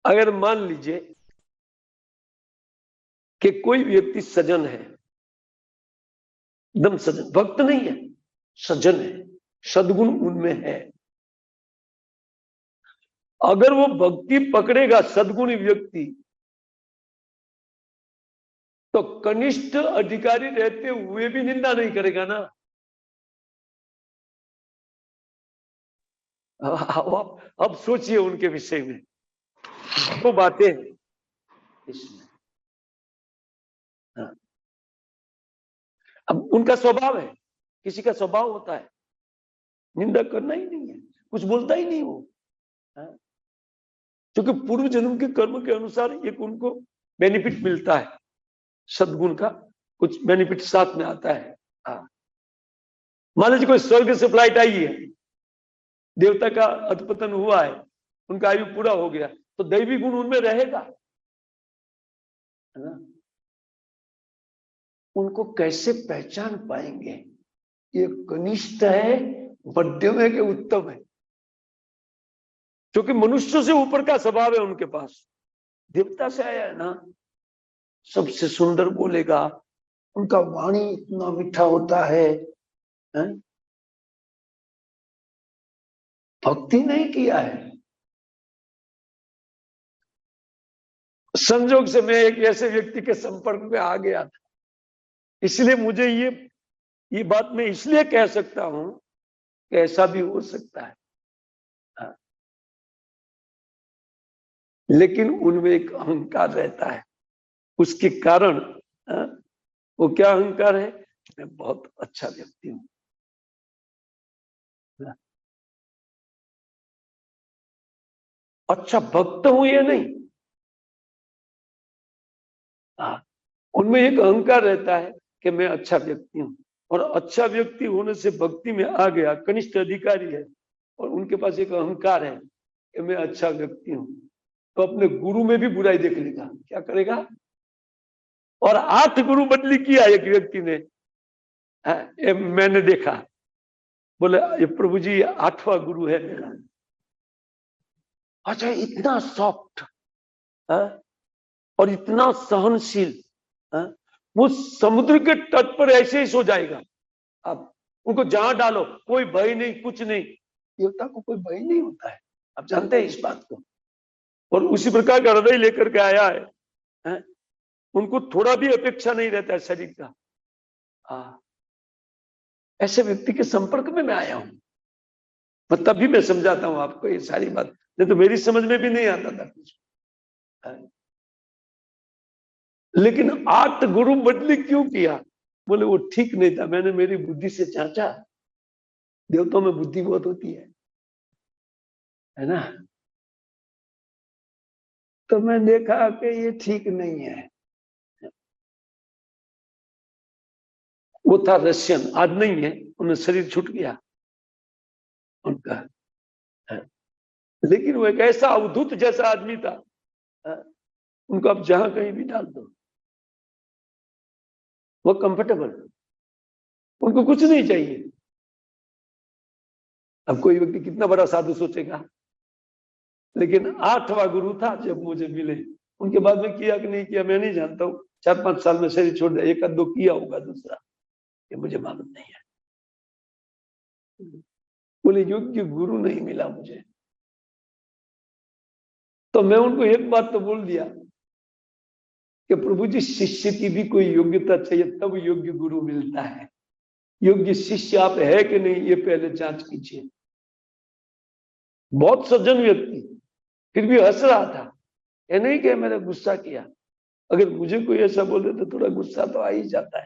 अगर मान लीजिए कि कोई व्यक्ति सज्जन है, एकदम सज्जन, भक्त नहीं है, सज्जन है, सद्गुण उनमें है, अगर वो भक्ति पकड़ेगा सद्गुणी व्यक्ति, तो कनिष्ठ अधिकारी रहते हुए भी निंदा नहीं करेगा ना। अब सोचिए उनके विषय में वो बातें इसमें। हाँ। अब उनका स्वभाव है, किसी का स्वभाव होता है निंदा करना ही नहीं है, कुछ बोलता ही नहीं वो। हाँ। क्योंकि पूर्व जन्म के कर्म के अनुसार एक उनको बेनिफिट मिलता है, सद्गुण का कुछ बेनिफिट साथ में आता है। हाँ। मान लीजिए कोई स्वर्ग से फ्लाइट आई है, देवता का अधपतन हुआ है, उनका आयु पूरा हो गया, तो दैवी गुण उनमें रहेगा, है ना। उनको कैसे पहचान पाएंगे ये कनिष्ठ है, मध्यम है कि उत्तम है? क्योंकि मनुष्य से ऊपर का स्वभाव है उनके पास, देवता से आया है ना, सबसे सुंदर बोलेगा, उनका वाणी इतना मीठा होता है? भक्ति नहीं किया है। संजोग से मैं एक ऐसे व्यक्ति के संपर्क में आ गया था, इसलिए मुझे ये बात मैं इसलिए कह सकता हूं कि ऐसा भी हो सकता है। हाँ। लेकिन उनमें एक अहंकार रहता है, उसके कारण। हाँ, वो क्या अहंकार है? मैं बहुत अच्छा व्यक्ति हूं। अच्छा भक्त हूं ये नहीं। हाँ, उनमें एक अहंकार रहता है कि मैं अच्छा व्यक्ति हूं, और अच्छा व्यक्ति होने से भक्ति में आ गया, कनिष्ठ अधिकारी है, और उनके पास एक अहंकार है कि मैं अच्छा व्यक्ति हूं, तो अपने गुरु में भी बुराई देख लेगा। क्या करेगा? और 8 गुरु बदली किया एक व्यक्ति ने। मैंने देखा, बोले ये प्रभु जी 8वां गुरु है मेरा। अच्छा, इतना सॉफ्ट और इतना सहनशील, वो समुद्र के तट पर ऐसे ही सो जाएगा। अब उनको जहां डालो कोई भय नहीं, कुछ नहीं। देवता को कोई भय नहीं होता है, आप जानते हैं इस बात को। और उसी प्रकार का हृदय लेकर के आया है? उनको थोड़ा भी अपेक्षा नहीं रहता है शरीर का। ऐसे व्यक्ति के संपर्क में मैं आया हूं, मैं तभी मैं समझाता हूं आपको ये सारी बात, नहीं तो मेरी समझ में भी नहीं आता था कुछ। लेकिन 8 गुरु बदली क्यों किया? बोले वो ठीक नहीं था, मैंने मेरी बुद्धि से जांचा, देवताओं में बुद्धि बहुत होती है ना। तो मैं देखा कि ये ठीक नहीं है। वो था रशियन, आज नहीं है, उन्हें शरीर छूट गया उनका, लेकिन वो एक ऐसा अवधूत जैसा आदमी था। उनको आप जहां कहीं भी डाल दो वो कंफर्टेबल, उनको कुछ नहीं चाहिए। अब कोई व्यक्ति कितना बड़ा साधु सोचेगा, लेकिन 8वां गुरु था जब मुझे मिले। उनके बाद में किया कि नहीं किया मैं नहीं जानता हूँ, 4-5 साल में शरीर छोड़ दिया, 1-2 किया होगा, दूसरा ये मुझे मालूम नहीं है। बोले योग्य गुरु नहीं मिला मुझे। तो मैं उनको एक बात तो बोल दिया कि प्रभु जी, शिष्य की भी कोई योग्यता चाहिए, तब योग्य गुरु मिलता है। योग्य शिष्य आप है कि नहीं ये पहले जांच कीजिए। बहुत सज्जन व्यक्ति, फिर भी हंस रहा था। ये नहीं कि मैंने गुस्सा किया, अगर मुझे कोई ऐसा बोले तो थोड़ा गुस्सा तो आ ही जाता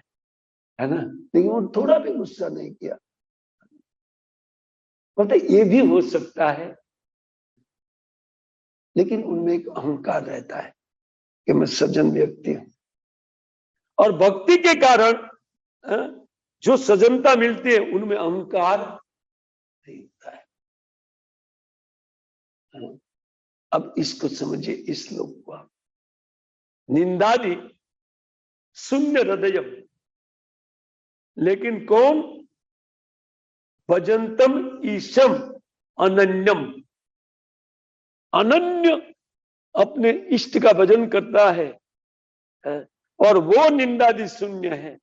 है ना, लेकिन वो थोड़ा भी गुस्सा नहीं किया। मतलब ये भी हो सकता है, लेकिन उनमें एक अहंकार रहता है कि मैं सज्जन व्यक्ति हूं। और भक्ति के कारण जो सज्जनता मिलती है उनमें अहंकार नहीं होता है। अब इसको समझिए, इस श्लोक को आप, निंदादि शून्य हृदय, लेकिन कौन? भजंतम ईशम अनन्यम, अनन्य अपने इष्ट का भजन करता है और वो निंदादि शून्य है।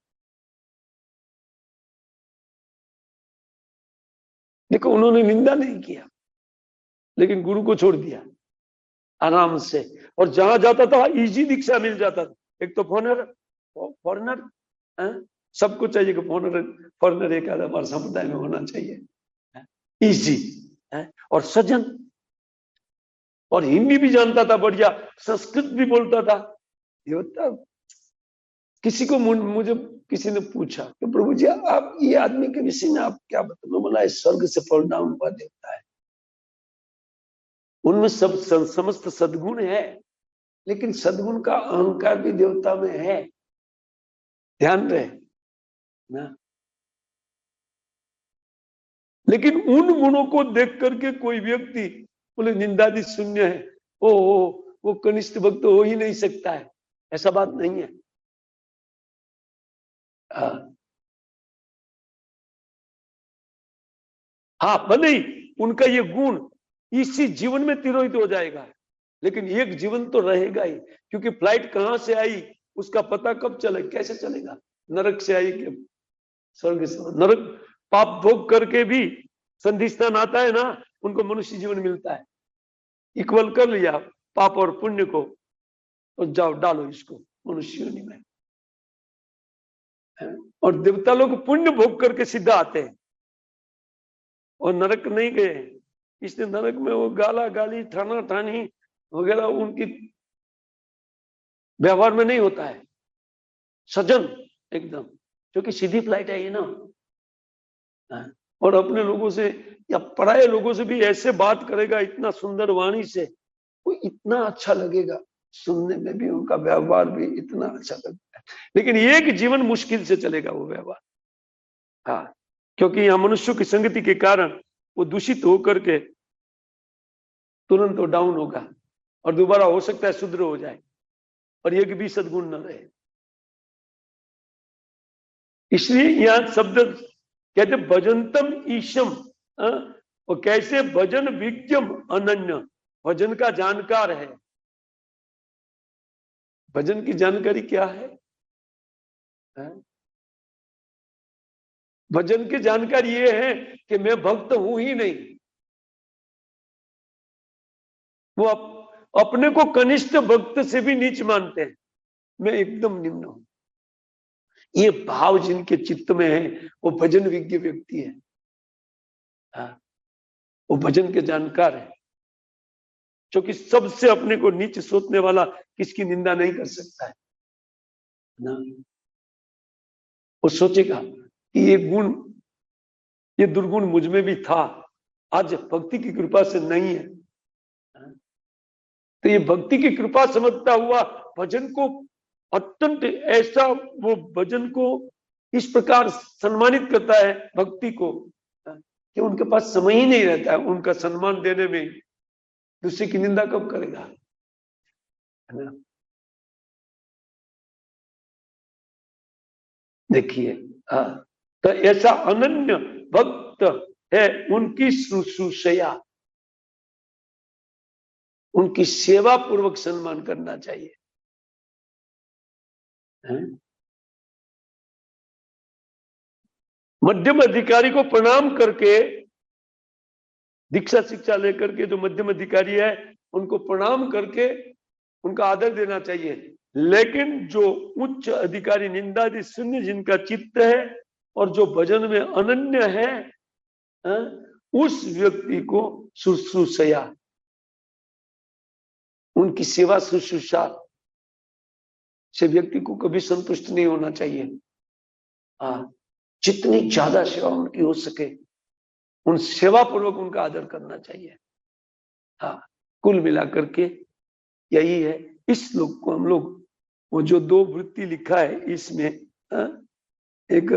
देखो, उन्होंने निंदा नहीं किया, लेकिन गुरु को छोड़ दिया आराम से, और जहां जाता था इजी दीक्षा मिल जाता था। एक तो फॉरनर सबको चाहिए कि फॉरनर एक आधा हमारे समुदाय में होना चाहिए, इजी और सज्जन, और हिंदी भी जानता था बढ़िया, संस्कृत भी बोलता था। ये होता, किसी को मुझे किसी ने पूछा कि प्रभु जी आप ये आदमी के विषय में आप क्या बताओ? बोला स्वर्ग से फॉल डाउन हुआ देवता है, उनमें सब समस्त सद्गुण है, लेकिन सद्गुण का अहंकार भी देवता में है, ध्यान रहे ना। लेकिन उन गुणों को देख करके कोई व्यक्ति बोले निंदादि शून्य है, वो कनिष्ठ भक्त हो ही नहीं सकता है, ऐसा बात नहीं है। हाँ, भले ही उनका ये गुण इसी जीवन में तिरोहित हो जाएगा, लेकिन एक जीवन तो रहेगा ही, क्योंकि फ्लाइट कहां से आई उसका पता कब चले, कैसे चलेगा? नरक से आई कि स्वर्ग से? नरक पाप भोग करके भी संधिस्थान आता है ना, उनको मनुष्य जीवन मिलता है। इक्वल कर लिया पाप और पुण्य को, और जाओ डालो इसको मनुष्य योनि में। और देवता लोग पुण्य भोग करके सीधा आते हैं और नरक नहीं गए, इसलिए नरक में वो गाला गाली ठाना ठानी वगैरह उनकी व्यवहार में नहीं होता है, सज्जन एकदम, क्योंकि सीधी फ्लाइट है ये ना। और अपने लोगों से या पराये लोगों से भी ऐसे बात करेगा इतना सुंदर वाणी से, वो इतना अच्छा लगेगा सुनने में भी, उनका व्यवहार भी इतना अच्छा लगता है। लेकिन एक जीवन मुश्किल से चलेगा वो व्यवहार, हाँ, क्योंकि यहाँ मनुष्यों की संगति के कारण वो दूषित होकर के तुरंत वो डाउन होगा, और दोबारा हो सकता है शुद्र हो जाए, और एक भी सद्गुण न रहे। इसलिए यहाँ शब्द कहते भजंतम ईशम, और कैसे भजन विज्ञम अनन्य, भजन का जानकार है। भजन की जानकारी क्या है? भजन की जानकारी ये है कि मैं भक्त हूं ही नहीं, वो अपने को कनिष्ठ भक्त से भी नीच मानते हैं, मैं एकदम निम्न हूं। ये भाव जिनके चित्त में है वो भजन विज्ञ व्यक्ति है, वो भजन के जानकार है, क्योंकि सबसे अपने को नीच सोचने वाला किसकी निंदा नहीं कर सकता है ना। वो सोचेगा कि ये गुण, ये दुर्गुण मुझ में भी था, आज भक्ति की कृपा से नहीं है, तो ये भक्ति की कृपा समझता हुआ भजन को अत्यंत ऐसा, वो भजन को इस प्रकार सम्मानित करता है भक्ति को, कि उनके पास समय ही नहीं रहता है उनका सम्मान देने में, दूसरे की निंदा कब करेगा, है ना। देखिए, तो ऐसा अनन्य भक्त है, उनकी शुश्रूषया, उनकी सेवा पूर्वक सम्मान करना चाहिए, मध्यम अधिकारी को प्रणाम करके, दीक्षा शिक्षा लेकर के जो मध्यम अधिकारी है उनको प्रणाम करके उनका आदर देना चाहिए। लेकिन जो उच्च अधिकारी निंदादि शून्य जिनका चित्त है और जो भजन में अनन्य है, उस व्यक्ति को शुश्रूषया, उनकी सेवा शुश्रूषा से व्यक्ति को कभी संतुष्ट नहीं होना चाहिए। जितनी ज्यादा सेवा उनकी हो सके उन सेवा पूर्वक उनका आदर करना चाहिए। कुल मिलाकर के यही है। इस श्लोक को हम लोग, वो जो 2 वृत्ति लिखा है इसमें, एक